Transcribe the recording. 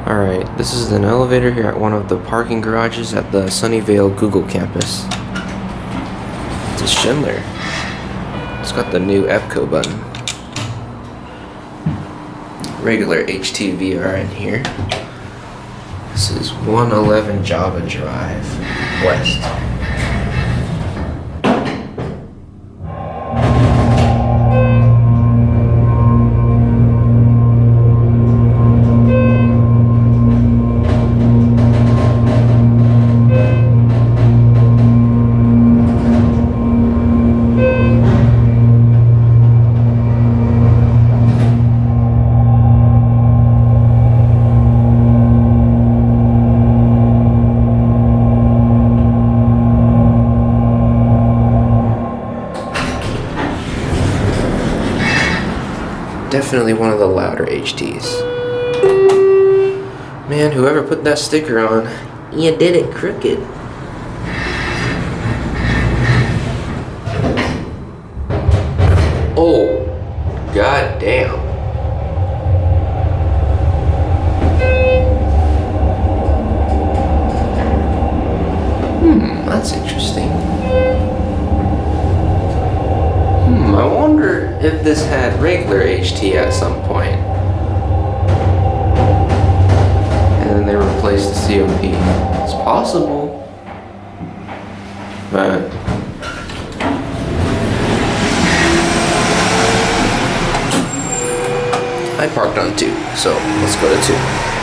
Alright, this is an elevator here at one of the parking garages at the Sunnyvale Google campus. It's a Schindler. It's got the new EPCO button. Regular HTVR in here. This is 111 Java Drive, West. Definitely one of the louder HTs. Man, whoever put that sticker on, you did it crooked. Oh, god damn. That's interesting. I wonder if this had regular HT at some point. And then they replaced the COP. It's possible. But I parked on 2, so let's go to 2.